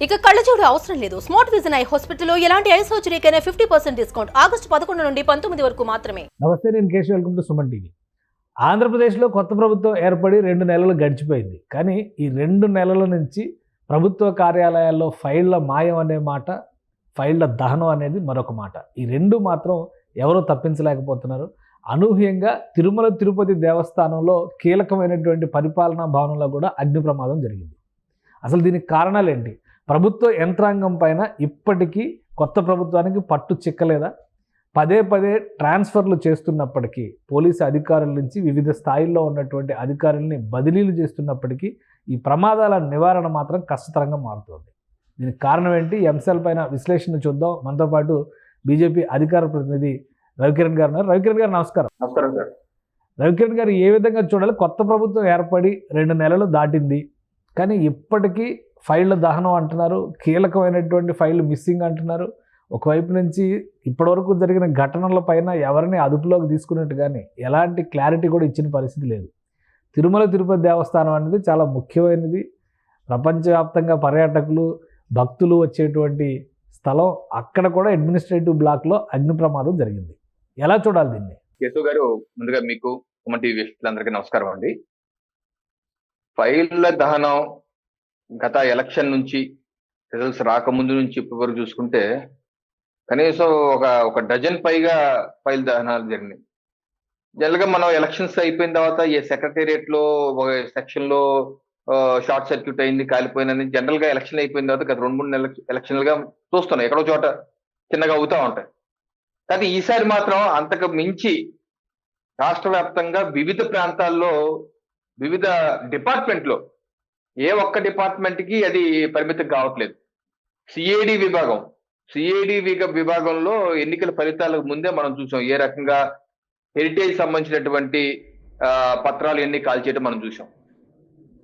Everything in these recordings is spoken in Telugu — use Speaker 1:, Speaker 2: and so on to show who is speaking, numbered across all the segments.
Speaker 1: ఇక కళ్ళజోడు అవసరం లేదు. స్మార్ట్ విజన్ ఐ హాస్పిటల్లో ఎలాంటి ఐ సర్జరీకైనా 50% డిస్కౌంట్. ఆగస్టు 11 నుండి 19 వరకు మాత్రమే.
Speaker 2: నమస్తే, నేను Keshav. Welcome to Suman TV. ఆంధ్రప్రదేశ్లో కొత్త ప్రభుత్వం ఏర్పడి 2 నెలలు గడిచిపోయింది. కానీ ఈ 2 నెలల నుంచి ప్రభుత్వ కార్యాలయాల్లో ఫైళ్ల మాయం అనే మాట, ఫైళ్ల దహనం అనేది మరొక మాట. ఈ రెండు మాత్రం ఎవరో తప్పించలేకపోతున్నారు. అనూహ్యంగా తిరుమల తిరుపతి దేవస్థానంలో కీలకమైనటువంటి పరిపాలనా భవనంలో కూడా అగ్ని ప్రమాదం జరిగింది. అసలు దీనికి కారణాలు ఏంటి? ప్రభుత్వ యంత్రాంగం పైన ఇప్పటికీ కొత్త ప్రభుత్వానికి పట్టు చిక్కలేదా? పదే పదే ట్రాన్స్ఫర్లు చేస్తున్నప్పటికీ, పోలీసు అధికారుల నుంచి వివిధ స్థాయిల్లో ఉన్నటువంటి అధికారుల్ని బదిలీలు చేస్తున్నప్పటికీ ఈ ప్రమాదాల నివారణ మాత్రం కష్టతరంగా మారుతోంది. దీనికి కారణం ఏంటి? ఈ అంశాలపైన విశ్లేషణ చూద్దాం. మనతో పాటు బీజేపీ అధికార ప్రతినిధి రవికిరణ్ గారు ఉన్నారు. రవికిరణ్ గారు నమస్కారం.
Speaker 3: నమస్కారం సార్.
Speaker 2: రవికిరణ్ గారు, ఏ విధంగా చూడాలి? కొత్త ప్రభుత్వం ఏర్పడి 2 నెలలు దాటింది, కానీ ఇప్పటికీ ఫైళ్ళ దహనం అంటున్నారు, కీలకమైనటువంటి ఫైళ్ళు మిస్సింగ్ అంటున్నారు. ఒకవైపు నుంచి ఇప్పటివరకు జరిగిన ఘటనల పైన ఎవరిని అదుపులోకి తీసుకున్నట్టు కానీ ఎలాంటి క్లారిటీ కూడా ఇచ్చిన పరిస్థితి లేదు. తిరుమల తిరుపతి దేవస్థానం అనేది చాలా ముఖ్యమైనది. ప్రపంచవ్యాప్తంగా పర్యాటకులు, భక్తులు వచ్చేటువంటి స్థలం. అక్కడ కూడా అడ్మినిస్ట్రేటివ్ బ్లాక్లో అగ్ని ప్రమాదం జరిగింది. ఎలా చూడాలి దీన్ని?
Speaker 3: కేశవ్ గారు, ముందుగా మీకు సుమన్ టీవీ వీక్షకులందరికీ నమస్కారం అండి. ఫైళ్ల దహనం గత ఎలక్షన్ నుంచి, రిజల్ట్స్ రాకముందు నుంచి ఇప్పటి వరకు చూసుకుంటే కనీసం ఒక డజన్ పైగా ఫైల్ దహనాలు జరిగినాయి. జనరల్ గా మనం ఎలక్షన్స్ అయిపోయిన తర్వాత ఈ సెక్రటేరియట్ లో ఒక సెక్షన్ లో షార్ట్ సర్క్యూట్ అయింది, కాలిపోయిందని జనరల్ గా ఎలక్షన్ అయిపోయిన తర్వాత గత 2-3 నెలల ఎలక్షన్లుగా చూస్తున్నాం. ఎక్కడో చోట చిన్నగా అవుతా ఉంటాయి. కానీ ఈసారి మాత్రం అంతకు మించి రాష్ట్ర వ్యాప్తంగా వివిధ ప్రాంతాల్లో, వివిధ డిపార్ట్మెంట్లో, ఏ ఒక్క డిపార్ట్మెంట్ కి అది పరిమితం కావట్లేదు. సిఐడి విభాగంలో ఎన్నికల ఫలితాలకు ముందే మనం చూసాం ఏ రకంగా హెరిటేజ్ సంబంధించినటువంటి పత్రాలు ఎన్ని కాల్ చేయడం మనం చూసాం.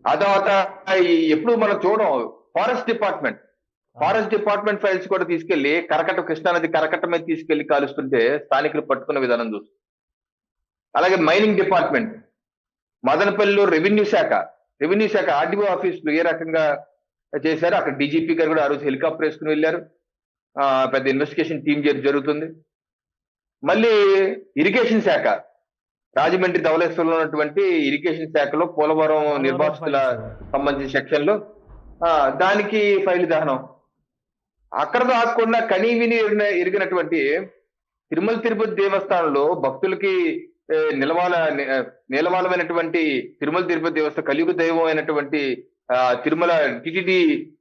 Speaker 3: ఆ తర్వాత ఎప్పుడు మనం చూడం ఫారెస్ట్ డిపార్ట్మెంట్ ఫైల్స్ కూడా తీసుకెళ్లి కృష్ణానది కరకట్ట మీద తీసుకెళ్లి కాలుస్తుంటే స్థానికులు పట్టుకున్న విధానం చూస్తాం. అలాగే మైనింగ్ డిపార్ట్మెంట్, మదనపల్లిలో రెవెన్యూ శాఖ ఆర్డీఓ ఆఫీసులు ఏ రకంగా చేశారు. అక్కడ డీజీపీ గారు కూడా ఆ రోజు హెలికాప్టర్ వేసుకుని వెళ్ళారు. పెద్ద ఇన్వెస్టిగేషన్ టీం జరుగుతుంది. మళ్ళీ ఇరిగేషన్ శాఖ, రాజమండ్రి ధవళేశ్వరంలో ఉన్నటువంటి ఇరిగేషన్ శాఖలో పోలవరం నిర్వాసితుల సంబంధించిన సెక్షన్ లో దానికి ఫైల్ దహనం. అక్కడ కాకుండా కనీవిని ఎరిగినటువంటి తిరుమల తిరుపతి దేవస్థానంలో భక్తులకి నిలవాలమైనటువంటి తిరుమల తిరుపతి దేవస్థానం కలియుగ దైవం అయినటువంటి తిరుమల టిటిడి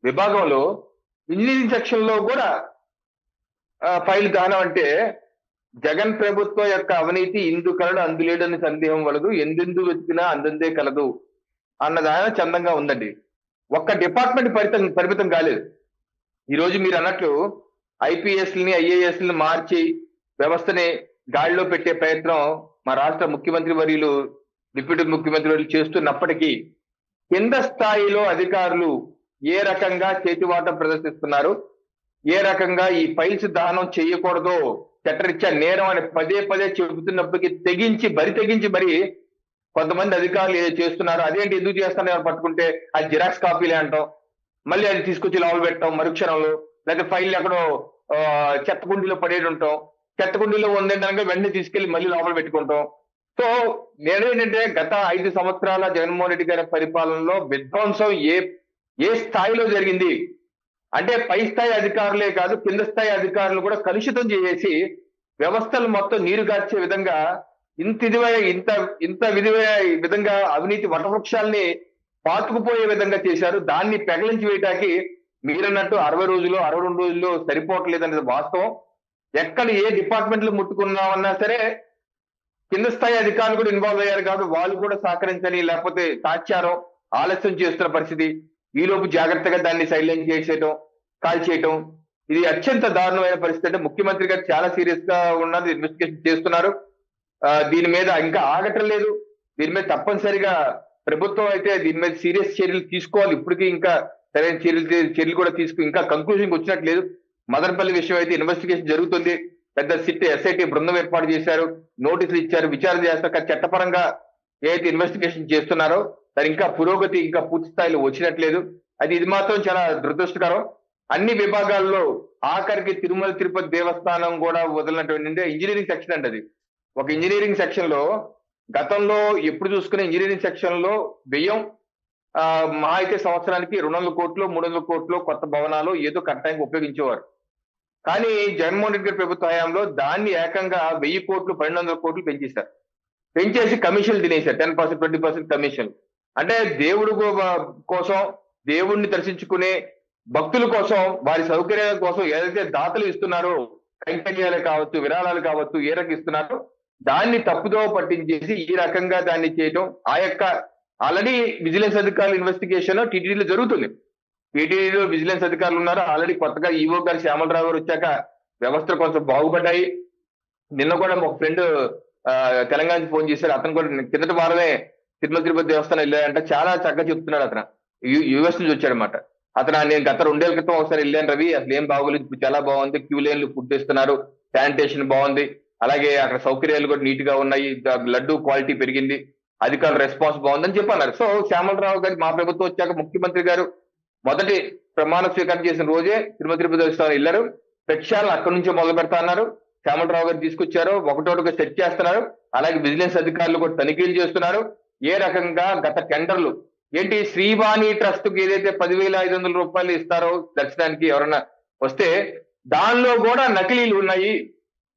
Speaker 3: విభాగంలో ఇంజనీరింగ్ సెక్షన్ లో కూడా ఫైల్ దహనం. అంటే జగన్ ప్రభుత్వం యొక్క అవినీతి ఇందు కలడు అందులేడని సందేహం వలదు, ఎందెందు వెతికినా అందందే కలదు అన్నదాన చందంగా ఉందండి. ఒక్క డిపార్ట్మెంట్ పరిమితం కాలేదు. ఈ రోజు మీరు అన్నట్లు ఐపీఎస్ని ఐఏఎస్ని మార్చి వ్యవస్థని గాడిలో పెట్టే ప్రయత్నం మా రాష్ట్ర ముఖ్యమంత్రి వర్యులు, డిప్యూటీ ముఖ్యమంత్రి వర్యులు చేస్తున్నప్పటికీ కింద స్థాయిలో అధికారులు ఏ రకంగా చేతివాటం ప్రదర్శిస్తున్నారు, ఏ రకంగా ఈ ఫైల్స్ దహనం చేయకూడదో చట్టరీత్యా నేరం అని పదే పదే చెబుతున్నప్పటికీ తెగించి మరి కొంతమంది అధికారులు ఏదో చేస్తున్నారు. అదేంటి, ఎందుకు చేస్తారని పట్టుకుంటే అది జిరాక్స్ కాపీలే అంటాం, మళ్ళీ అది తీసుకొచ్చి లోపల పెట్టాం మరుక్షణంలో, లేకపోతే ఫైల్ ఎక్కడో చెత్తకుండీలో పడేది ఉంటాం, చెత్తకుండీలో ఉందేంటనగా వెంటనే తీసుకెళ్లి మళ్ళీ లోపల పెట్టుకుంటాం. సో నేనేంటంటే గత 5 సంవత్సరాల జగన్మోహన్ రెడ్డి గారి పరిపాలనలో విధ్వంసం ఏ స్థాయిలో జరిగింది అంటే పై స్థాయి అధికారులే కాదు, కింద స్థాయి అధికారులు కూడా కలుషితం చేసి వ్యవస్థలు మొత్తం నీరుగార్చే విధంగా ఇంత విధంగా అవినీతి వటవృక్షాల్ని పాతుకుపోయే విధంగా చేశారు. దాన్ని పెగలించి వేయటానికి మీరన్నట్టు 60 రోజులు 62 రోజుల్లో సరిపోవట్లేదనేది వాస్తవం. ఎక్కడ ఏ డిపార్ట్మెంట్లు ముట్టుకున్నామన్నా సరే కింద స్థాయి అధికారులు కూడా ఇన్వాల్వ్ అయ్యారు కాబట్టి వాళ్ళు కూడా సహకరించని, లేకపోతే తాత్యారం ఆలస్యం చేస్తున్న పరిస్థితి. ఈలోపు జాగ్రత్తగా దాన్ని సైలెంట్ చేసేయటం, కాల్ చేయటం, ఇది అత్యంత దారుణమైన పరిస్థితి. అంటే ముఖ్యమంత్రి గారు చాలా సీరియస్ గా ఉన్నది, ఇన్వెస్టిగేషన్ చేస్తున్నారు. దీని మీద ఇంకా ఆగటం లేదు. దీని మీద తప్పనిసరిగా ప్రభుత్వం అయితే దీని మీద సీరియస్ చర్యలు తీసుకోవాలి. ఇప్పటికీ ఇంకా సరైన చర్యలు కూడా ఇంకా కంక్లూజన్ వచ్చినట్లేదు. మదనపల్లి విషయం అయితే ఇన్వెస్టిగేషన్ జరుగుతుంది. పెద్ద ఎస్ఐటి బృందం ఏర్పాటు చేశారు, నోటీసులు ఇచ్చారు, విచారణ చేస్తారు. చట్టపరంగా ఏదైతే ఇన్వెస్టిగేషన్ చేస్తున్నారో దాని ఇంకా పురోగతి ఇంకా పూర్తి స్థాయిలో వచ్చినట్లేదు. ఇది మాత్రం చాలా దురదృష్టకరం. అన్ని విభాగాల్లో ఆఖరికి తిరుమల తిరుపతి దేవస్థానం కూడా వదిలినటువంటి ఇంజనీరింగ్ సెక్షన్ అండి అది. ఒక ఇంజనీరింగ్ సెక్షన్ లో గతంలో ఎప్పుడు చూసుకునే ఇంజనీరింగ్ సెక్షన్ లో వ్యయం మహా అయితే సంవత్సరానికి 200 కోట్లు 300 కోట్లు కొత్త భవనాలు ఏదో కట్టడానికి ఉపయోగించేవారు. కానీ జగన్మోహన్ రెడ్డి గారి ప్రభుత్వ హయాంలో దాన్ని ఏకంగా 1000 కోట్లు 1200 కోట్లు పెంచేశారు. పెంచేసి కమిషన్లు తినేశారు. 10% 20% కమిషన్. అంటే దేవుడు కోసం, దేవుణ్ణి దర్శించుకునే భక్తుల కోసం, వారి సౌకర్యాల కోసం ఏదైతే దాతలు ఇస్తున్నారో, కైంకర్యాలు కావచ్చు, విరాళాలు కావచ్చు, ఏ రకంగా ఇస్తున్నారో దాన్ని తప్పుదో పట్టించేసి ఈ రకంగా దాన్ని చేయటం, ఆ యొక్క ఆల్రెడీ విజిలెన్స్ అధికారుల ఇన్వెస్టిగేషన్ టీటీడీలో జరుగుతుంది. టీటీడీలో విజిలెన్స్ అధికారులు ఉన్నారు. ఆల్రెడీ కొత్తగా ఈవో గారు శ్యామలరావు గారు వచ్చాక వ్యవస్థలు కొంచెం బాగుపడ్డాయి. నిన్న కూడా ఒక ఫ్రెండ్ తెలంగాణకి ఫోన్ చేశారు. అతను కూడా కిందటి వారమే తిరుమల తిరుపతి దేవస్థానం వెళ్ళాడంటే చాలా చక్కగా చెప్తున్నాడు. అతను యుఎస్ నుంచి వచ్చాడనమాట. అతను నేను గత 2 ఏళ్ల క్రితం ఒకసారి వెళ్ళాను రవి, అసలు ఏం బాగోలేదు, ఇప్పుడు చాలా బాగుంది, క్యూ లైన్లు ఫుడ్ ఇస్తున్నారు, శానిటేషన్ బాగుంది, అలాగే అక్కడ సౌకర్యాలు కూడా నీట్ గా ఉన్నాయి, లడ్డు క్వాలిటీ పెరిగింది, అధికారుల రెస్పాన్స్ బాగుందని చెప్పన్నారు. సో శ్యామలరావు గారి మా ప్రభుత్వం వచ్చాక ముఖ్యమంత్రి గారు మొదటి ప్రమాణ స్వీకారం చేసిన రోజే తిరుమల తిరుపతి దేవస్థానం వెళ్ళారు. ప్రక్షాళన అక్కడి నుంచే మొదలు పెడతా అన్నారు. శ్యామలరావు గారు తీసుకొచ్చారు, ఒకటోటిగా సెట్ చేస్తున్నారు. అలాగే విజిలెన్స్ అధికారులు కూడా తనిఖీలు చేస్తున్నారు. ఏ రకంగా గత టెండర్లు ఏంటి, శ్రీవాణి ట్రస్ట్ కి ఏదైతే 10,500 రూపాయలు ఇస్తారో దర్శనానికి ఎవరన్నా వస్తే దానిలో కూడా నకిలీలు ఉన్నాయి,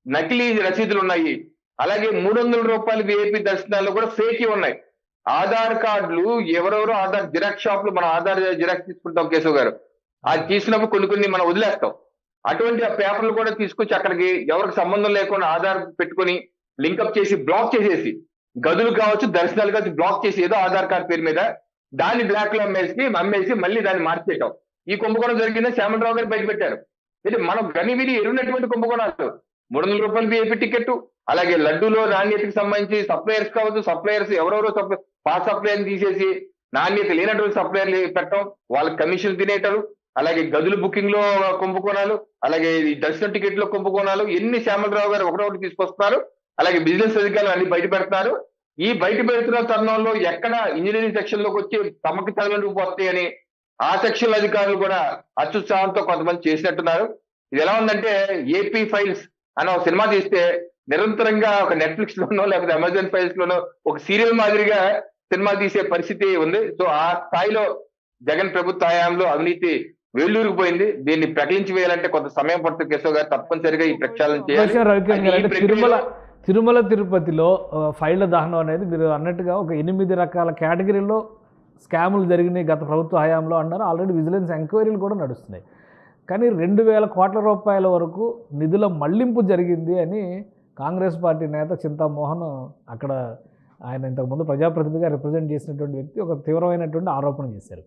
Speaker 3: నకిలీ రసీదులు ఉన్నాయి. అలాగే 300 రూపాయల విఐపి దర్శనాల్లో కూడా ఫేక్ ఉన్నాయి. ఆధార్ కార్డులు ఎవరెవరో ఆధార్ జిరాక్స్ షాపులు, మనం ఆధార్ జిరాక్స్ తీసుకుంటాం కేశవ్ గారు, అది తీసినప్పుడు కొన్ని మనం వదిలేస్తాం. అటువంటి ఆ పేపర్లు కూడా తీసుకొచ్చి అక్కడికి ఎవరికి సంబంధం లేకుండా ఆధార్ పెట్టుకొని లింకప్ చేసి బ్లాక్ చేసేసి, గదులు కావచ్చు దర్శనాలు కావచ్చు బ్లాక్ చేసి ఏదో ఆధార్ కార్డు పేరు మీద దాన్ని బ్లాక్ లో అమ్మేసి మళ్ళీ దాన్ని మార్చేయటం. ఈ కుంభకోణం జరిగిందని శ్యామలరావు గారు బయటపెట్టారు. ఇది మనం గనివిని ఎరున్నటువంటి కుంభకోణాలు. 300 రూపాయలు విఐపి టికెట్, అలాగే లడ్డూలో నాణ్యతకి సంబంధించి సప్లయర్స్ కావచ్చు, సప్లయర్స్ ఎవరెవరో పాస్ సప్లయర్ తీసేసి నాణ్యత లేనటువంటి సప్లయర్లు పెట్టడం, వాళ్ళకి కమిషన్ తినేటారు. అలాగే గదులు బుకింగ్ లో కుంభకోణాలు, అలాగే ఈ దర్శన టికెట్ లో కుంభకోణాలు, ఎన్ని శ్యామలరావు గారు ఒకటొకటి తీసుకొస్తున్నారు. అలాగే బిజినెస్ అధికారులు అన్ని బయట పెడతారు. ఈ బయట పెడుతున్న తరుణంలో ఎక్కడ ఇంజనీరింగ్ సెక్షన్ లోకి వచ్చి తమకి తగలలు పోతాయని ఆ సెక్షన్ అధికారులు కూడా అత్యుత్సాహంతో కొంతమంది చేసినట్టున్నారు. ఇది ఎలా ఉందంటే ఏపీ ఫైల్స్ అనే ఒక సినిమా తీస్తే నిరంతరంగా ఒక నెట్ఫ్లిక్స్ లోనో లేకపోతే అమెజాన్ ఫైల్స్ లోనో ఒక సీరియల్ మాదిరిగా సినిమా తీసే పరిస్థితి ఉంది. సో ఆ స్థాయిలో జగన్ ప్రభుత్వ హయాంలో అవినీతి వేళ్ళూరుకు పోయింది. దీన్ని ప్రకటించి వేయాలంటే కొంత సమయం పడుతుంది కేశవ్ గారు, తప్పనిసరిగా ఈ ప్రక్షాళన చేయాలి.
Speaker 2: తిరుమల తిరుపతిలో ఫైళ్ల దహనం అనేది మీరు అన్నట్టుగా ఒక 8 రకాల కేటగిరీల్లో స్కాములు జరిగినాయి గత ప్రభుత్వ హయాంలో అన్నారు. ఆల్రెడీ విజిలెన్స్ ఎంక్వైరీలు కూడా నడుస్తున్నాయి. కానీ 2,000 కోట్ల రూపాయల వరకు నిధుల మళ్లింపు జరిగింది అని కాంగ్రెస్ పార్టీ నేత చింతామోహన్, అక్కడ ఆయన ఇంతకుముందు ప్రజాప్రతినిధిగా రిప్రజెంట్ చేసినటువంటి వ్యక్తి, ఒక తీవ్రమైనటువంటి ఆరోపణ చేశారు.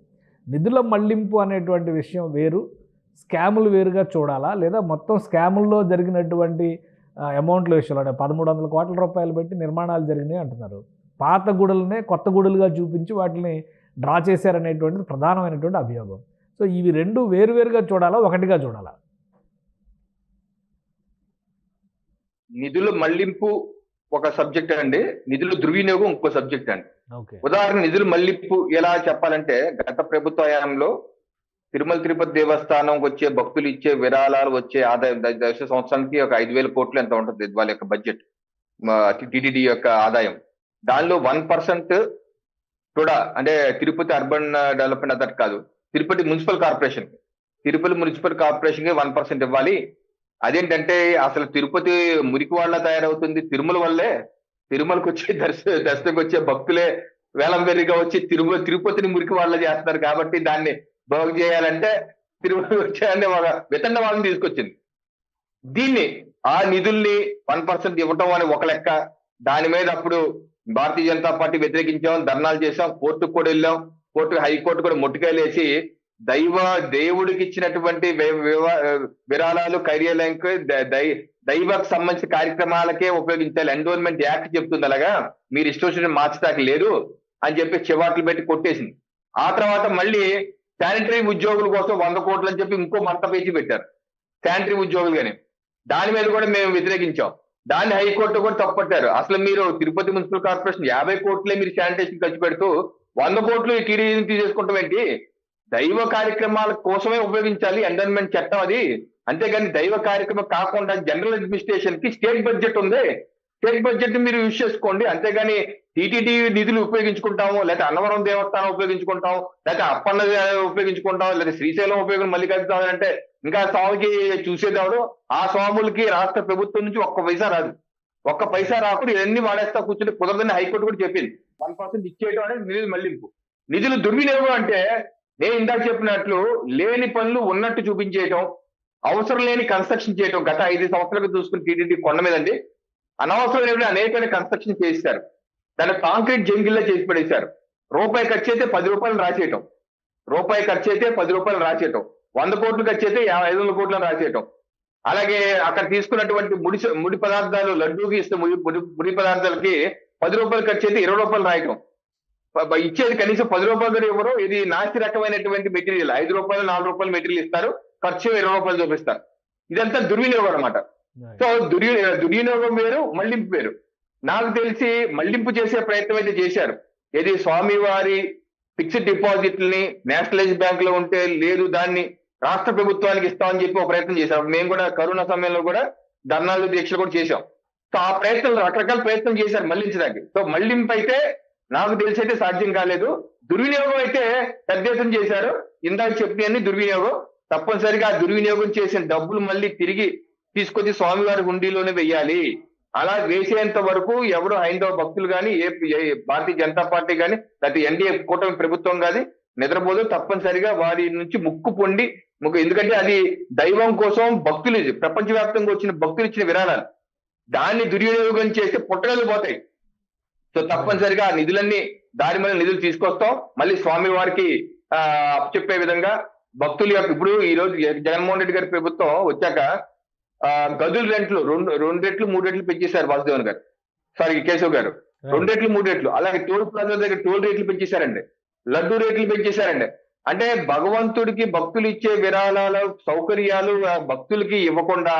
Speaker 2: నిధుల మళ్లింపు అనేటువంటి విషయం వేరు, స్కాములు వేరుగా చూడాలా, లేదా మొత్తం స్కాముల్లో జరిగినటువంటి అమౌంట్ల విషయంలో 1,300 కోట్ల రూపాయలు పెట్టి నిర్మాణాలు జరిగినాయి అంటున్నారు. పాత గుడులనే కొత్త గుడులుగా చూపించి వాటిని డ్రా చేశారనేటువంటిది ప్రధానమైనటువంటి అభియోగం. సో ఇవి రెండు వేరువేరుగా చూడాలా, ఒకటిగా చూడాలా?
Speaker 3: నిధుల మళ్లింపు ఒక సబ్జెక్ట్ అండి, నిధుల దుర్వినియోగం ఇంకో సబ్జెక్ట్ అండి. ఉదాహరణ నిధుల మళ్లింపు ఎలా చెప్పాలంటే, గత ప్రభుత్వ హయాంలో తిరుమల తిరుపతి దేవస్థానం వచ్చే భక్తులు ఇచ్చే విరాళాలు వచ్చే ఆదాయం దశ సంవత్సరానికి ఒక 5,000 కోట్లు ఎంత ఉంటుంది వాళ్ళ యొక్క బడ్జెట్, టిటిడి యొక్క ఆదాయం. దానిలో 1% కూడా అంటే తిరుపతి అర్బన్ డెవలప్మెంట్ అథారిటీ కాదు, Tirupati municipal corporation, Tirupati municipal corporation కి 1% ఇవ్వాలి. అదేంటంటే అసలు తిరుపతి మురికి వాళ్ళ తయారవుతుంది తిరుమల వల్లే. తిరుమలకు వచ్చే దర్శనకు వచ్చే భక్తులే వేలంబెరిగా వచ్చి తిరుపతిని మురికి వాళ్ళ చేస్తున్నారు కాబట్టి దాన్ని బాగు చేయాలంటే తిరుమల వచ్చాయని ఒక వితండవాదం తీసుకొచ్చింది. దీన్ని ఆ నిధుల్ని 1% ఇవ్వటం అని ఒక లెక్క. దాని మీద అప్పుడు భారతీయ జనతా పార్టీ వ్యతిరేకించాం, ధర్నాలు చేసాం, కోర్టుకు కూడా వెళ్ళాం. హైకోర్టు కూడా ముట్టుకాయలు వేసి దేవుడికి ఇచ్చినటువంటి విరాళాలు కార్యాలయంకు దైవకు సంబంధించిన కార్యక్రమాలకే ఉపయోగించాలి, ఎండోర్మెంట్ యాక్ట్ చెప్తుంది, అలాగా మీరు ఇష్టం మార్చడానికి లేదు అని చెప్పి చివాట్లు పెట్టి కొట్టేసింది. ఆ తర్వాత మళ్ళీ శానిటరీ ఉద్యోగుల కోసం 100 కోట్లు అని చెప్పి ఇంకో మంట పేచి పెట్టారు శానిటరీ ఉద్యోగులు గాని. దాని మీద కూడా మేము వ్యతిరేకించాం. దాన్ని హైకోర్టు కూడా తప్పట్టారు. అసలు మీరు తిరుపతి మున్సిపల్ కార్పొరేషన్ 50 కోట్లే మీరు శానిటేషన్ ఖర్చు పెడుతూ 100 కోట్లు టీడీని తీసేసుకుంటాం ఏంటి? దైవ కార్యక్రమాల కోసమే ఉపయోగించాలి ఎండోన్మెంట్ చట్టం అది. అంతేగాని దైవ కార్యక్రమం కాకుండా జనరల్ అడ్మినిస్ట్రేషన్ కి స్టేట్ బడ్జెట్ ఉంది, స్టేట్ బడ్జెట్ ని మీరు యూజ్ చేసుకోండి. అంతేగాని టీటీడీ నిధులు ఉపయోగించుకుంటాము, లేకపోతే అన్నవరం దేవస్థానం ఉపయోగించుకుంటాం, లేకపోతే అప్పన్న ఉపయోగించుకుంటాం, లేదా శ్రీశైలం ఉపయోగం మళ్ళీ కలుగుతామంటే ఇంకా స్వామికి చూసేదాడు. ఆ స్వాములకి రాష్ట్ర ప్రభుత్వం నుంచి ఒక్క పైసా రాదు, ఒక్క పైసా రాకుండా ఇవన్నీ వాడేస్తా కూర్చుని కుదరదని హైకోర్టు కూడా చెప్పింది. 1% ఇచ్చేయడం అనేది నిధులు మళ్లింపు. నిధులు దుర్వినియోగం అంటే నేను ఇందాక చెప్పినట్లు లేని పనులు ఉన్నట్టు చూపించేయటం, అవసరం లేని కన్స్ట్రక్షన్ చేయటం. గత 5 సంవత్సరాలుగా చూసుకుని టీటీడీ కొండ మీదండి అనవసరమైన అనేకమైన కన్స్ట్రక్షన్ చేశారు. దాన్ని కాంక్రీట్ జంగిల్లా చేసి పడేశారు. రూపాయి ఖర్చు అయితే 10 రూపాయలు రాసేయటం, రూపాయి ఖర్చు అయితే 10 రూపాయలు రాసేయటం, 100 కోట్లు ఖర్చు అయితే 500 కోట్లను రాసేయటం. అలాగే అక్కడ తీసుకున్నటువంటి ముడి పదార్థాలు లడ్డూకి ఇస్తే ముడి పదార్థాలకి 10 రూపాయలు ఖర్చు అయితే 20 రూపాయలు రాయటం. ఇచ్చేది కనీసం 10 రూపాయలు కూడా ఇవ్వరు. ఇది నాసి రకమైనటువంటి మెటీరియల్. 5 రూపాయలు 4 రూపాయలు మెటీరియల్ ఇస్తారు, ఖర్చు 20 రూపాయలు చూపిస్తారు. ఇదంతా దుర్వినియోగం అనమాట. సో దుర్వినియోగం వేరు, మళ్లింపు వేరు. నాకు తెలిసి మళ్లింపు చేసే ప్రయత్నం అయితే చేశారు. ఏది స్వామివారి ఫిక్స్డ్ డిపాజిట్లని నేషనలైజ్ బ్యాంక్ లో ఉంటే లేదు దాన్ని రాష్ట్ర ప్రభుత్వానికి ఇస్తామని చెప్పి ఒక ప్రయత్నం చేశాం. మేము కూడా కరోనా సమయంలో కూడా ధర్నాలు దీక్షలు కూడా చేశాం. సో ఆ ప్రయత్నం రకరకాల ప్రయత్నం చేశారు మళ్లించడానికి. సో మళ్లింపు అయితే నాకు తెలిసి అయితే సాధ్యం కాలేదు. దుర్వినియోగం అయితే పెద్ద ఎత్తున చేశారు. ఇందాక చెప్పినవన్నీ దుర్వినియోగం. తప్పనిసరిగా ఆ దుర్వినియోగం చేసిన డబ్బులు మళ్ళీ తిరిగి తీసుకొచ్చి స్వామివారి హుండీలోనే వెయ్యాలి. అలా వేసేంత వరకు ఎవరు హైందవ భక్తులు కానీ ఏ భారతీయ జనతా పార్టీ కానీ లేకపోతే ఎన్డీఏ కూటమి ప్రభుత్వం కానీ నిద్రపోదు. తప్పనిసరిగా వారి నుంచి ముక్కు పొండి ఎందుకంటే అది దైవం కోసం భక్తులు, ప్రపంచవ్యాప్తంగా వచ్చిన భక్తులు ఇచ్చిన విరాళాలు. దాన్ని దుర్వినియోగం చేస్తే పుట్టగలు పోతాయి. సో తప్పనిసరిగా ఆ నిధులన్నీ దారి మీద నిధులు తీసుకొస్తాం. మళ్ళీ స్వామి వారికి చెప్పే విధంగా భక్తులు ఇప్పుడు ఈ రోజు జగన్మోహన్ రెడ్డి గారి ప్రభుత్వం వచ్చాక గదుల రెంట్లు 2 రెట్లు 3 రెట్లు పెంచేశారు వాసుదేవన్ గారు, కేశవ్ గారు. 2 రెట్లు 3 రెట్లు. అలాగే టోల్ ప్లాజా దగ్గర టోల్ రేట్లు పెంచేశారండి, లడ్డు రేట్లు పెంచేశారండి. అంటే భగవంతుడికి భక్తులు ఇచ్చే విరాళాల సౌకర్యాలు భక్తులకి ఇవ్వకుండా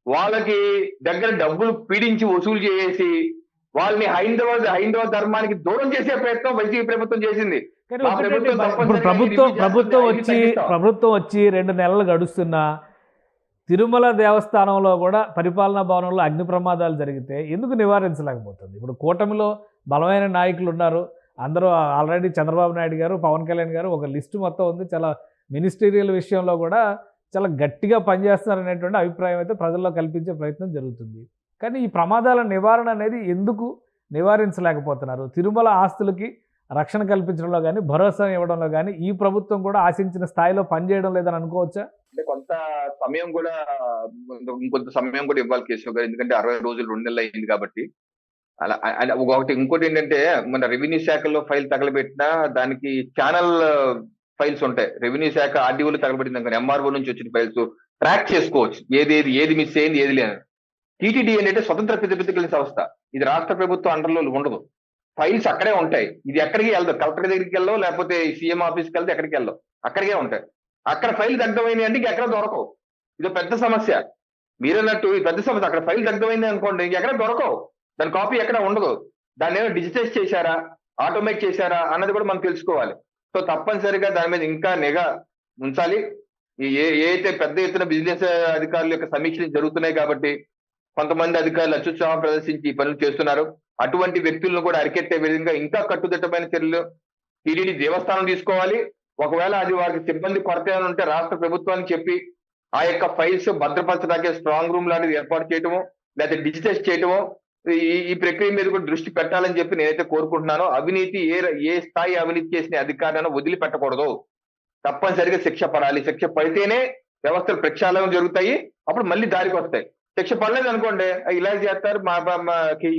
Speaker 3: వాళ్ళకి దగ్గర డబ్బులు పీడించి వసూలు చేసి వాళ్ళని హైందవ ధర్మానికి దూరం చేసే ప్రయత్నం వైసీపీ ప్రభుత్వం చేసింది.
Speaker 2: ప్రభుత్వం వచ్చి 2 నెలలు గడుస్తున్నా తిరుమల దేవస్థానంలో కూడా పరిపాలనా భవనంలో అగ్ని ప్రమాదాలు జరిగితే ఎందుకు నివారించలేకపోతుంది? ఇప్పుడు కూటమిలో బలమైన నాయకులు ఉన్నారు, అందరూ ఆల్రెడీ చంద్రబాబు నాయుడు గారు, పవన్ కళ్యాణ్ గారు ఒక లిస్టు మొత్తం ఉంది. చాలా మినిస్టీరియల్ విషయంలో కూడా చాలా గట్టిగా పనిచేస్తున్నారనేటువంటి అభిప్రాయం అయితే ప్రజల్లో కల్పించే ప్రయత్నం జరుగుతుంది. కానీ ఈ ప్రమాదాల నివారణ అనేది ఎందుకు నివారించలేకపోతున్నారు? తిరుమల ఆస్తులకి రక్షణ కల్పించడంలో కానీ భరోసా ఇవ్వడంలో కానీ ఈ ప్రభుత్వం కూడా ఆశించిన స్థాయిలో పనిచేయడం లేదని అనుకోవచ్చా?
Speaker 3: అంటే కొంత సమయం కూడా ఇంకొంత సమయం కూడా ఇవ్వాలి కేశవ్ గారు. ఎందుకంటే 60 రోజులు 2 నెలలు అయింది కాబట్టి. అలా ఇంకోటి ఏంటంటే మన రెవెన్యూ శాఖలో ఫైల్ తగలబెట్టినా దానికి ఛానల్ ఫైల్స్ ఉంటాయి. రెవెన్యూ శాఖ ఆర్డీఓలు తగలబెట్టింది ఎంఆర్ఓ నుంచి వచ్చిన ఫైల్స్ ట్రాక్ చేసుకోవచ్చు, ఏది మిస్ అయింది ఏది లేదు. టీటీడీ ఏంటంటే స్వతంత్ర ప్రతిపత్తి సంస్థ, ఇది రాష్ట్ర ప్రభుత్వం అండర్లో ఉండదు. ఫైల్స్ అక్కడే ఉంటాయి. ఇది ఎక్కడికి వెళ్దాం, కలెక్టర్ దగ్గరికి వెళ్ళవు, లేకపోతే సీఎం ఆఫీస్కి వెళ్తే ఎక్కడికి వెళ్ళవు, అక్కడికే ఉంటాయి. అక్కడ ఫైల్ దగ్ధమైంది అంటే ఎక్కడ దొరకవు. ఇది పెద్ద సమస్య. మీరన్నట్టు ఇది పెద్ద సమస్య. అక్కడ ఫైల్ దగ్ధమైంది అనుకోండి, ఎక్కడ దొరకవు, దాని కాపీ ఎక్కడ ఉండదు. దాన్ని ఏమో డిజిటైజ్ చేశారా, ఆటోమేట్ చేశారా అన్నది కూడా మనం తెలుసుకోవాలి. సో తప్పనిసరిగా దాని మీద ఇంకా నిఘా ఉంచాలి. ఏదైతే పెద్ద ఎత్తున బిజినెస్ అధికారుల యొక్క సమీక్షలు జరుగుతున్నాయి కాబట్టి కొంతమంది అధికారులు అత్యుత్సాహం ప్రదర్శించి ఈ పనులు చేస్తున్నారు. అటువంటి వ్యక్తులను కూడా అరికెట్టే విధంగా ఇంకా కట్టుదిట్టమైన చర్యలు టీటీడీ దేవస్థానం తీసుకోవాలి. ఒకవేళ అది వారికి సిబ్బంది కొరత ఏమైనా ఉంటే రాష్ట్ర ప్రభుత్వానికి చెప్పి ఆ యొక్క ఫైల్స్ భద్రపరచడానికి స్ట్రాంగ్ రూమ్ లాంటిది ఏర్పాటు చేయటము, లేకపోతే డిజిటైజ్ చేయటము, ఈ ప్రక్రియ మీద కూడా దృష్టి పెట్టాలని చెప్పి నేనైతే కోరుకుంటున్నాను. అవినీతి ఏ స్థాయి అవినీతి చేసిన అధికారులను వదిలిపెట్టకూడదు. తప్పనిసరిగా శిక్ష పడాలి. శిక్ష పడితేనే వ్యవస్థలు ప్రక్షాళన జరుగుతాయి, అప్పుడు మళ్ళీ దారికి వస్తాయి. శిక్ష పడలేదు అనుకోండి ఇలా చేస్తారు,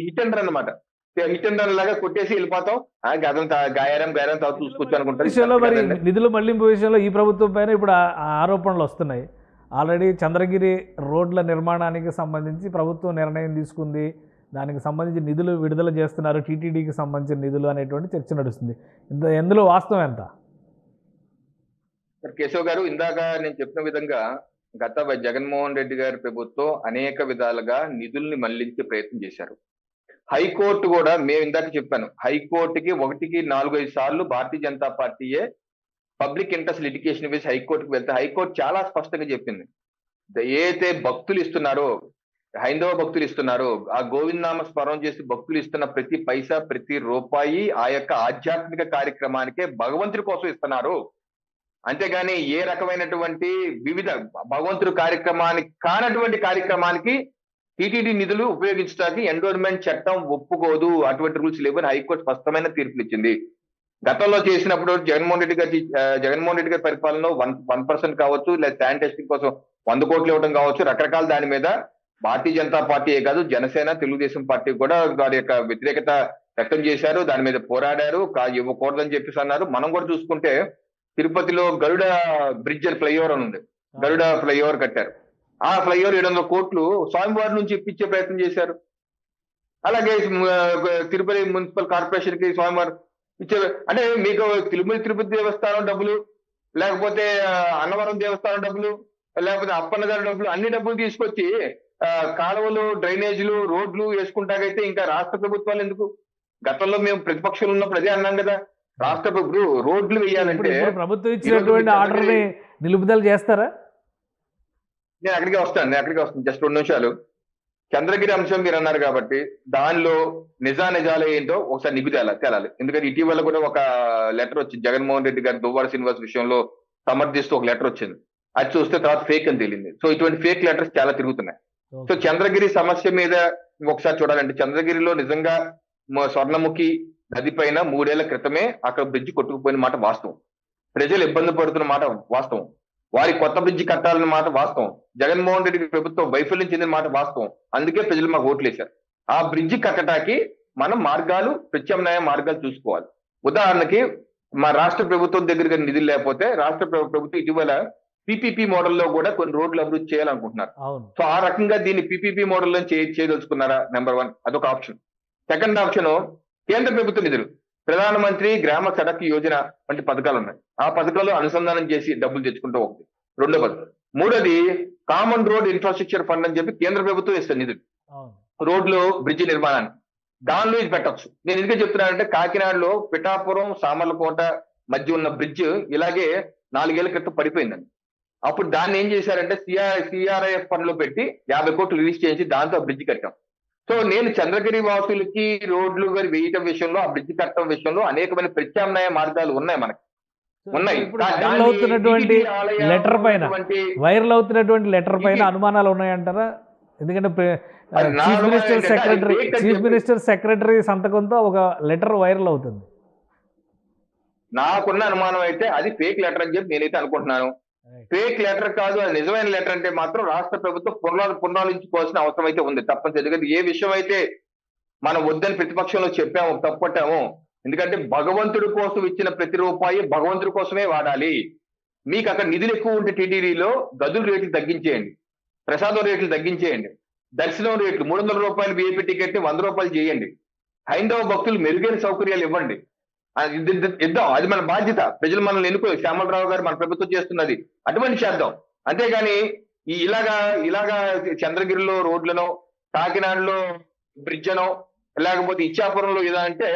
Speaker 3: హిట్ అండ్ రన్ అనమాట. హిట్ అండ్ రన్ లాగా కొట్టేసి వెళ్ళిపోతాం, గాయారం తర్వాత చూసుకోవచ్చు అనుకుంటారు.
Speaker 2: మరి నిధుల మళ్లింపు విషయంలో ఈ ప్రభుత్వం పైన ఇప్పుడు ఆరోపణలు వస్తున్నాయి. ఆల్రెడీ చంద్రగిరి రోడ్ల నిర్మాణానికి సంబంధించి ప్రభుత్వం నిర్ణయం తీసుకుంది, దానికి సంబంధించి నిధులు విడుదల చేస్తున్నారు, టీటీడీకి సంబంధించిన నిధులు అనేటువంటి చర్చ నడుస్తుంది. ఎందులో వాస్తవం ఎంత?
Speaker 3: కేశవ్ గారు, ఇందాక నేను చెప్పిన విధంగా గత జగన్మోహన్ రెడ్డి గారి ప్రభుత్వం అనేక విధాలుగా నిధుల్ని మళ్లించే ప్రయత్నం చేశారు. హైకోర్టు కూడా, మేము ఇందాక చెప్పాను, హైకోర్టుకి 1కి 4-5 సార్లు భారతీయ జనతా పార్టీయే పబ్లిక్ ఇంట్రెస్ట్ లిటిగేషన్ వేసి హైకోర్టుకు వెళ్తే హైకోర్టు చాలా స్పష్టంగా చెప్పింది, ఏదైతే భక్తులు ఇస్తున్నారో, హైందవ భక్తులు ఇస్తున్నారో, ఆ గోవిందనామ స్మరణ చేసి భక్తులు ఇస్తున్న ప్రతి పైసా, ప్రతి రూపాయి ఆ యొక్క ఆధ్యాత్మిక కార్యక్రమానికే భగవంతుడి కోసం ఇస్తున్నారు. అంతేగాని ఏ రకమైనటువంటి వివిధ భగవంతుడి కార్యక్రమానికి కానటువంటి కార్యక్రమానికి టీటీడీ నిధులు ఉపయోగించడానికి ఎండోర్మెంట్ చట్టం ఒప్పుకోదు, అటువంటి రూల్స్ లేవని హైకోర్టు స్పష్టమైన తీర్పులు ఇచ్చింది. గతంలో చేసినప్పుడు జగన్మోహన్ రెడ్డి గారి పరిపాలనలో 1% కావచ్చు, లేదా శానిటైజేషన్ టెస్టింగ్ కోసం 100 కోట్లు ఇవ్వడం కావచ్చు, రకరకాల దాని మీద భారతీయ జనతా పార్టీయే కాదు, జనసేన, తెలుగుదేశం పార్టీ కూడా వారి యొక్క వ్యతిరేకత వ్యక్తం చేశారు, దాని మీద పోరాడారు, ఇవ్వకూడదని చెప్పేసి అన్నారు. మనం కూడా చూసుకుంటే తిరుపతిలో గరుడ బ్రిడ్జ్ ఫ్లైఓవర్ అని ఉంది, గరుడ ఫ్లైఓవర్ కట్టారు. ఆ ఫ్లైఓవర్ 700 కోట్లు స్వామివారి నుంచి ఇప్పించే ప్రయత్నం చేశారు. అలాగే తిరుపతి మున్సిపల్ కార్పొరేషన్ కి స్వామివారు ఇచ్చే, అంటే మీకు తిరుపతి దేవస్థానం డబ్బులు, లేకపోతే అన్నవరం దేవస్థానం డబ్బులు, లేకపోతే అప్పన్న గారి డబ్బులు, అన్ని డబ్బులు తీసుకొచ్చి కాలువలు, డ్రైనేజీలు, రోడ్లు వేసుకుంటాకైతే ఇంకా రాష్ట్ర ప్రభుత్వాలు ఎందుకు? గతంలో మేము ప్రతిపక్షంలో ఉన్నప్పుడు అదే అన్నాం కదా, రాష్ట్ర రోడ్లు వేయాలంటే
Speaker 2: ప్రభుత్వం ఇచ్చినటువంటి ఆర్డర్ ని నిలుపుదల చేస్తారా?
Speaker 3: నేను అక్కడికి వస్తాను జస్ట్ 2 నిమిషాలు. చంద్రగిరి అంశం మీరు అన్నారు కాబట్టి దానిలో నిజాలు ఏంటో ఒకసారి నిగ్గు తేలాలి. ఎందుకంటే ఇటీవల కూడా ఒక లెటర్ వచ్చింది, జగన్మోహన్ రెడ్డి గారి దువ్వాడ శ్రీనివాస్ విషయంలో సమర్థిస్తూ ఒక లెటర్ వచ్చింది. అది చూస్తే తర్వాత ఫేక్ అని తేలింది. సో ఇటువంటి ఫేక్ లెటర్స్ చాలా తిరుగుతున్నాయి. సో చంద్రగిరి సమస్య మీద ఒకసారి చూడాలంటే, చంద్రగిరిలో నిజంగా స్వర్ణముఖి నది పైన 3 ఏళ్ల క్రితమే అక్కడ బ్రిడ్జ్ కొట్టుకుపోయిన మాట వాస్తవం, ప్రజలు ఇబ్బంది పడుతున్న మాట వాస్తవం, వారి కొత్త బ్రిడ్జి కట్టాలన్న మాట వాస్తవం, జగన్మోహన్ రెడ్డి ప్రభుత్వం వైఫల్యం చెందిన మాట వాస్తవం. అందుకే ప్రజలు మాకు ఓట్లేశారు. ఆ బ్రిడ్జి కట్టడానికి మనం ప్రత్యామ్నాయ మార్గాలు చూసుకోవాలి. ఉదాహరణకి మా రాష్ట్ర ప్రభుత్వం దగ్గర నిధులు లేకపోతే రాష్ట్ర ప్రభుత్వం ఇటీవల పీపీపీ మోడల్లో కూడా కొన్ని రోడ్లు అభివృద్ధి చేయాలనుకుంటున్నారు. సో ఆ రకంగా దీన్ని పీపీపీ మోడల్లో చేయదలుచుకున్నారా? నెంబర్ 1, అదొక ఆప్షన్. సెకండ్ ఆప్షన్, కేంద్ర ప్రభుత్వ నిధులు, ప్రధానమంత్రి గ్రామ సడక్ యోజన వంటి పథకాలు ఉన్నాయి. ఆ పథకాలు అనుసంధానం చేసి డబ్బులు తెచ్చుకుంటూ ఒకటి. రెండో పథకం. మూడోది కామన్ రోడ్ ఇన్ఫ్రాస్ట్రక్చర్ ఫండ్ అని చెప్పి కేంద్ర ప్రభుత్వం ఇస్తుంది నిధులు రోడ్లు, బ్రిడ్జి నిర్మాణానికి. దానిలో ఇది పెట్టచ్చు. నేను ఎందుకు చెప్తున్నానంటే, కాకినాడలో పిఠాపురం, సామర్లకోట మధ్య ఉన్న బ్రిడ్జ్ ఇలాగే 4 ఏళ్ల క్రితం పడిపోయిందండి. అప్పుడు దాన్ని ఏం చేశారంటే సిఆర్ఐఎఫ్ ఫండ్ లో పెట్టి 50 కోట్లు రిలీజ్ చేయించి దాంతో బ్రిడ్జ్ కట్టాం. సో నేను చంద్రగిరి వాసులకి రోడ్లు వేయటం విషయంలో, ఆ బ్రిడ్జ్ కట్టడం విషయంలో అనేకమైన ప్రత్యామ్నాయ మార్గాలు ఉన్నాయి, మనకి ఉన్నాయి.
Speaker 2: వైరల్ అవుతున్నటువంటి లెటర్ పైన అనుమానాలు ఉన్నాయంటారా? ఎందుకంటే చీఫ్ మినిస్టర్ సెక్రటరీ సంతకంతో ఒక లెటర్ వైరల్ అవుతుంది.
Speaker 3: నాకున్న అనుమానం అయితే అది ఫేక్ లెటర్ అని చెప్పి నేనైతే అనుకుంటున్నాను. ఫేక్ లెటర్ కాదు, అది నిజమైన లెటర్ అంటే మాత్రం రాష్ట్ర ప్రభుత్వం పునరాలోచించుకోవాల్సిన అవసరం అయితే ఉంది తప్పనిసరి. ఎందుకంటే ఏ విషయం అయితే మనం వద్దని ప్రతిపక్షంలో చెప్పాము, తప్పట్టాము. ఎందుకంటే భగవంతుడి కోసం ఇచ్చిన ప్రతి రూపాయి భగవంతుడి కోసమే వాడాలి. మీకు అక్కడ నిధులు ఎక్కువ ఉంటే టీటీడీలో గదుల రేట్లు తగ్గించేయండి, ప్రసాదం రేట్లు తగ్గించేయండి, దర్శనం రేట్లు 300 రూపాయలు విఐపీ టికెట్ ని 100 రూపాయలు చేయండి, హైందవ భక్తులు మెరుగైన సౌకర్యాలు ఇవ్వండి, ఇద్దాం. అది మన బాధ్యత. ప్రజలు మనల్ని ఎన్నుకోవాలి, శ్యామలరావు గారు మన ప్రభుత్వం చేస్తున్నది, అటువంటి చేద్దాం. అంతేగాని ఇలాగా చంద్రగిరిలో రోడ్లను, కాకినాడలో బ్రిడ్జ్ అనో, లేకపోతే ఇచ్చాపురంలో ఇలా అంటే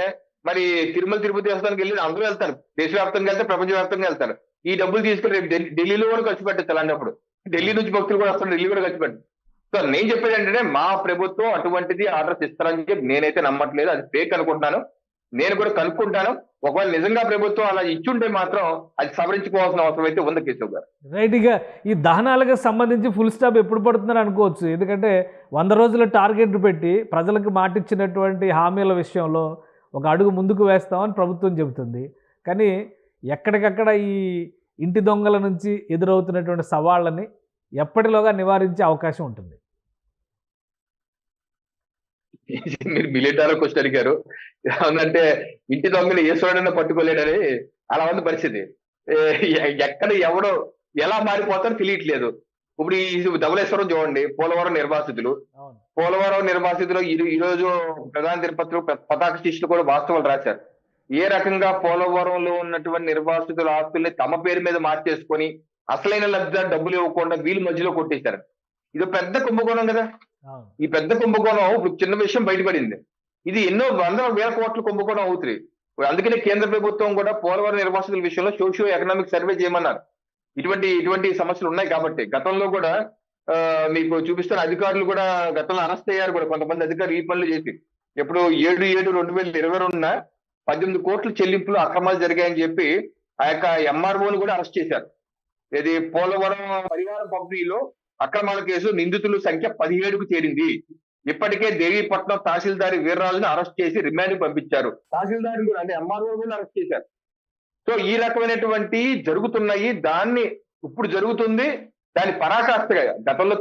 Speaker 3: మరి తిరుపతి దేవస్థానానికి వెళ్ళి అందరూ వెళ్తారు, దేశవ్యాప్తంగా వెళ్తారు, ప్రపంచవ్యాప్తంగా వెళ్తారు. ఈ డబ్బులు తీసుకుని రేపు ఢిల్లీలో కూడా ఖర్చు పెట్టచ్చు. అలాంటప్పుడు ఢిల్లీ నుంచి భక్తులు కూడా వస్తారు, ఢిల్లీ కూడా ఖర్చు పెట్టచ్చు. సో నేను చెప్పేది ఏంటంటే, మా ప్రభుత్వం అటువంటిది ఆర్డర్స్ ఇస్తారని చెప్పి నేనైతే నమ్మట్లేదు. అది ఫేక్ అనుకుంటున్నాను. నేను కూడా కనుక్కుంటాను. ఒకవేళ నిజంగా ప్రభుత్వం అలా ఇచ్చుంటే మాత్రం అది సవరించుకోవాల్సిన అవసరం అయితే ఉంది కేశవ్ గారు.
Speaker 2: రైట్. ఇక ఈ దహనాలకు సంబంధించి ఫుల్ స్టాప్ ఎప్పుడు పడుతుందని అనుకోవచ్చు? ఎందుకంటే 100 రోజుల టార్గెట్ పెట్టి ప్రజలకు మాటిచ్చినటువంటి హామీల విషయంలో ఒక అడుగు ముందుకు వేస్తామని ప్రభుత్వం చెబుతుంది. కానీ ఎక్కడికక్కడ ఈ ఇంటి దొంగల నుంచి ఎదురవుతున్నటువంటి సవాళ్ళని ఎప్పటిలోగా నివారించే అవకాశం ఉంటుంది?
Speaker 3: మీరు మిలియన్ క్వశ్చన్ అడిగారు. ఏమందంటే ఇంటి దొంగలు ఏ సోడైనా పట్టుకోలేడని అలా ఉంది పరిస్థితి. ఎక్కడ ఎవడో ఎలా మారిపోతారో తెలియట్లేదు. ఇప్పుడు ఈ ధవళేశ్వరం చూడండి, పోలవరం నిర్వాసితులు ఈరోజు ప్రధాన తిరుపతిలో పతాక శిష్యులు కూడా వాస్తవాలు రాశారు. ఏ రకంగా పోలవరంలో ఉన్నటువంటి నిర్వాసితుల ఆస్తుల్ని తమ పేరు మీద మార్చేసుకొని అసలైన లబ్ధిదారు డబ్బులు ఇవ్వకుండా వీళ్ళు మధ్యలో కొట్టేశారు. ఇది పెద్ద కుంభకోణం కదా. ఈ పెద్ద కుంభకోణం ఇప్పుడు చిన్న విషయం బయటపడింది. ఇది ఎన్నో 100,000 కోట్ల కుంభకోణం అవుతుంది. అందుకనే కేంద్ర ప్రభుత్వం కూడా పోలవరం నిర్వాసితుల విషయంలో సోషియో ఎకనామిక్ సర్వే చేయమన్నారు. ఇటువంటి సమస్యలు ఉన్నాయి కాబట్టి గతంలో కూడా మీకు చూపిస్తున్న అధికారులు కూడా గతంలో అరెస్ట్ అయ్యారు కూడా కొంతమంది అధికారులు ఈ పనులు చేసి. ఎప్పుడు 7/7/2022 18 కోట్ల చెల్లింపులు అక్రమాలు జరిగాయని చెప్పి ఆ యొక్క ఎంఆర్ఓను కూడా అరెస్ట్ చేశారు. ఇది పోలవరం పరిహారం పంపిణీలో అక్రమాల కేసు నిందితుల సంఖ్య 17కు చేరింది. ఇప్పటికే దేవీపట్నం తహసీల్దారి వీర్రాజును అరెస్ట్ చేసి రిమాండ్ పంపించారు. తహసీల్దార్ కూడా అంటే ఎంఆర్ఓ కూడా అరెస్ట్ చేశారు. సో ఈ రకమైనటువంటి జరుగుతున్నాయి. దాన్ని ఇప్పుడు జరుగుతుంది. దాని పరాకాష్ఠగా గతంలో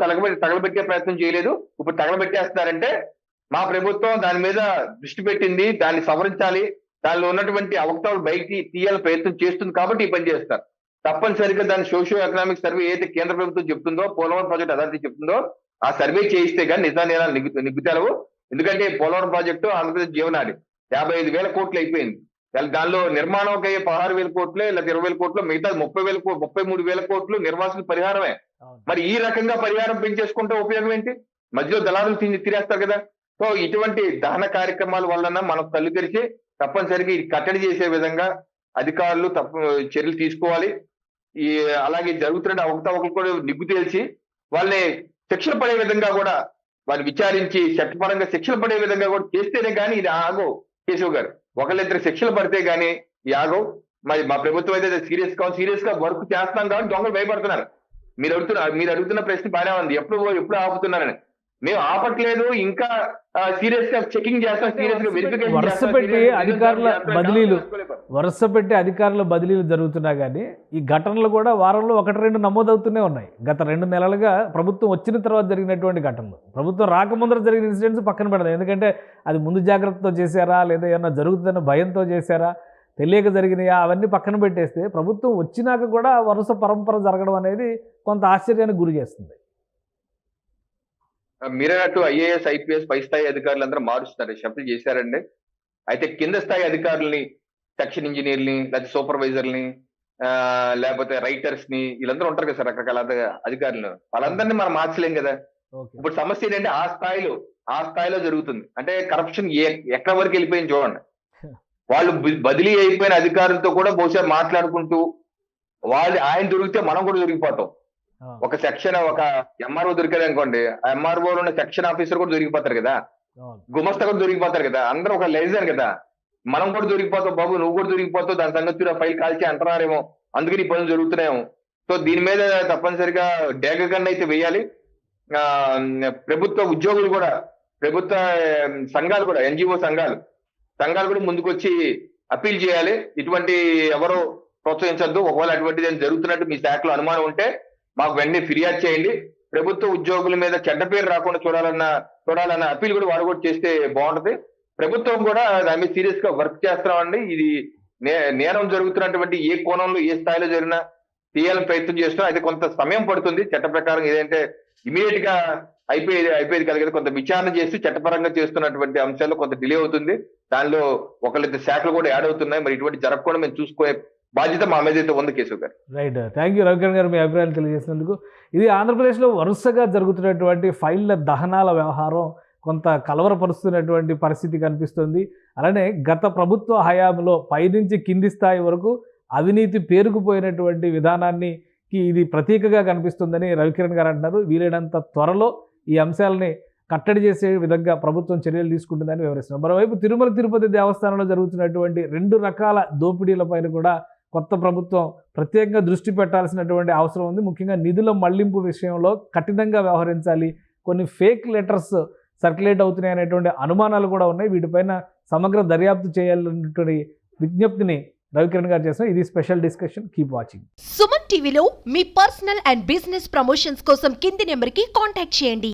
Speaker 3: తగలబెట్టే ప్రయత్నం చేయలేదు, ఇప్పుడు తగలబెట్టేస్తున్నారంటే మా ప్రభుత్వం దాని మీద దృష్టి పెట్టింది, దాన్ని సవరించాలి, దానిలో ఉన్నటువంటి అవకతవకలు బయటికి తీయాలని ప్రయత్నం చేస్తుంది కాబట్టి ఈ పని చేస్తారు. తప్పనిసరిగా దాని సోషియో ఎకనామిక్ సర్వే ఏదైతే కేంద్ర ప్రభుత్వం చెప్తుందో, పోలవరం ప్రాజెక్ట్ అథారిటీ చెప్తుందో ఆ సర్వే చేయిస్తే కానీ నిజాలు నిగ్గుతారు. ఎందుకంటే పోలవరం ప్రాజెక్టు ఆంధ్రప్రదేశ్ జీవనాడి 55,000 కోట్లు అయిపోయింది. దానిలో నిర్మాణం ఒక 16,000 కోట్లే లేదా 20,000 కోట్లు, మిగతా 33,000 కోట్లు నిర్వాసిత పరిహారమే. మరి ఈ రకంగా పరిహారం పెంచేసుకుంటే ఉపయోగం ఏంటి? మధ్యలో దళారులు తిరేస్తారు కదా. సో ఇటువంటి దహన కార్యక్రమాల వలన మనం కళ్ళు తెరిచి తప్పనిసరిగా ఇది కట్టడి చేసే విధంగా అధికారులు చర్యలు తీసుకోవాలి. అలాగే జరుగుతున్న అవకతవకలు కూడా నిగ్గు తేల్చి వాళ్ళని శిక్షణ పడే విధంగా కూడా వాళ్ళు విచారించి చట్టపరంగా శిక్షణ పడే విధంగా కూడా చేస్తేనే కానీ ఇది ఆగవు. కేశవ్ గారు, ఒకళ్ళిద్దరు శిక్షలు పడితే గానీ ఈ ఆగవు. మరి మా ప్రభుత్వం అయితే సీరియస్ గా వర్క్ చేస్తాం కాబట్టి దొంగలు భయపడుతున్నారు. మీరు అడుగుతున్న ప్రశ్న బాగానే ఉంది, ఎప్పుడు ఆపుతున్నారని. మేము ఆపట్లేదు, ఇంకా సీరియస్ గా చెకింగ్ చేస్తాం, సీరియస్ గా వెరిఫికేషన్
Speaker 2: వరుస పెట్టి అధికారుల బదిలీలు జరుగుతున్నా కానీ ఈ ఘటనలు కూడా వారంలో 1-2 నమోదవుతూనే ఉన్నాయి. గత 2 నెలలుగా ప్రభుత్వం వచ్చిన తర్వాత జరిగినటువంటి ఘటనలు, ప్రభుత్వం రాకముందర జరిగిన ఇన్సిడెంట్స్ పక్కన పెడదాం. ఎందుకంటే అది ముందు జాగ్రత్తతో చేశారా లేదా ఏమన్నా జరుగుతుందన్న భయంతో చేశారా, తెలియక జరిగినాయా, అవన్నీ పక్కన పెట్టేస్తే ప్రభుత్వం వచ్చినాక కూడా వరుస పరంపర జరగడం అనేది కొంత ఆశ్చర్యానికి గురి చేస్తుంది.
Speaker 3: మీరన్నట్టు ఐఏఎస్ ఐపీఎస్ పై స్థాయి అధికారులందరూ మారుస్తున్నారు, షఫిల్ చేశారండి. అయితే కింద స్థాయి అధికారులని, సెక్షన్ ఇంజనీర్ని, లేకపోతే సూపర్వైజర్ని, లేకపోతే రైటర్స్ ని, వీళ్ళందరూ ఉంటారు కదా సార్ రకరకాల అధికారులు, వాళ్ళందరినీ మనం మార్చలేం కదా. ఇప్పుడు సమస్య ఏంటంటే ఆ స్థాయిలో జరుగుతుంది. అంటే కరప్షన్ ఎక్కడ వరకు వెళ్ళిపోయింది చూడండి. వాళ్ళు బదిలీ అయిపోయిన అధికారులతో కూడా బహుశా మాట్లాడుకుంటూ ఆయన దొరికితే మనం కూడా దొరికిపోతాం. ఒక ఎంఆర్ఓ దొరికారు అనుకోండి, ఆ ఎంఆర్ఓ ఉన్న సెక్షన్ ఆఫీసర్ కూడా దొరికిపోతారు కదా, గుమస్తా కూడా దొరికిపోతారు కదా, అందరూ ఒక లైజన్ కదా, మనం కూడా దొరికిపోతాం, బాబు నువ్వు కూడా దొరికిపోతావు, దాని సంగతి ఫైల్ కాల్చి అంటున్నారేమో, అందుకని ఈ పనులు జరుగుతున్నాయేమో. సో దీని మీద తప్పనిసరిగా డేగ గన్ను అయితే వేయాలి. ప్రభుత్వ ఉద్యోగులు కూడా, ప్రభుత్వ సంఘాలు కూడా, ఎన్జిఓ సంఘాలు కూడా ముందుకొచ్చి అప్పీల్ చేయాలి. ఇటువంటి ఎవరో ప్రోత్సహించద్దు. ఒకవేళ అటువంటిది జరుగుతున్నట్టు మీ శాఖలో అనుమానం ఉంటే మాకు వెంటనే ఫిర్యాదు చేయండి. ప్రభుత్వ ఉద్యోగుల మీద చెడ్డ పేరు రాకుండా చూడాలన్న అప్పీల్ కూడా వారు కూడా చేస్తే బాగుంటది. ప్రభుత్వం కూడా దాని మీద సీరియస్ గా వర్క్ చేస్తున్నామండి. ఇది నేరం జరుగుతున్నటువంటి ఏ కోణంలో ఏ స్థాయిలో జరిగినా తీయాలని ప్రయత్నం చేస్తున్నాం. అయితే కొంత సమయం పడుతుంది. చట్ట ప్రకారం ఏదంటే ఇమీడియట్ గా అయిపోయేది కలిగేది, కొంత విచారణ చేసి చట్టపరంగా చేస్తున్నటువంటి అంశాల్లో కొంత డిలే అవుతుంది. దానిలో ఒకళ్ళిద్దరు శాఖలు కూడా యాడ్ అవుతున్నాయి. మరి ఇటువంటి జరగకుండా మేము చూసుకునే బాధ్యత మా మీద అయితే ఉంది కేశవ్ గారు.
Speaker 2: రైట్, థ్యాంక్ యూ రవికిరణ్ గారు, మీ అభిప్రాయాలు తెలియజేసినందుకు. ఇది ఆంధ్రప్రదేశ్లో వరుసగా జరుగుతున్నటువంటి ఫైళ్ల దహనాల వ్యవహారం కొంత కలవరపరుస్తున్నటువంటి పరిస్థితి కనిపిస్తుంది. అలానే గత ప్రభుత్వ హయాంలో పైనుంచి కింది స్థాయి వరకు అవినీతి పేరుకుపోయినటువంటి విధానానికి ఇది ప్రతీకగా కనిపిస్తుందని రవికిరణ్ గారు అంటున్నారు. వీలైనంత త్వరలో ఈ అంశాలని కట్టడి చేసే విధంగా ప్రభుత్వం చర్యలు తీసుకుంటుందని వివరిస్తున్నారు. మరోవైపు తిరుమల తిరుపతి దేవస్థానంలో జరుగుతున్నటువంటి 2 రకాల దోపిడీలపైన కూడా కొత్త ప్రభుత్వం ప్రత్యేకంగా దృష్టి పెట్టాల్సినటువంటి అవసరం ఉంది. ముఖ్యంగా నిధుల మళ్లింపు విషయంలో కఠినంగా వ్యవహరించాలి. కొన్ని ఫేక్ లెటర్స్ సర్క్యులేట్ అవుతున్నాయి అనేటువంటి అనుమానాలు కూడా ఉన్నాయి. వీటిపైన సమగ్ర దర్యాప్తు చేయాలన్నటువంటి విజ్ఞప్తిని రవికిరణ్ గారు చేస్తున్నారు. ఇది special discussion. Keep watching.
Speaker 4: Suman టీవీలో మీ పర్సనల్ అండ్ బిజినెస్ ప్రమోషన్స్ కోసం కింది నెంబర్కి కాంటాక్ట్ చేయండి.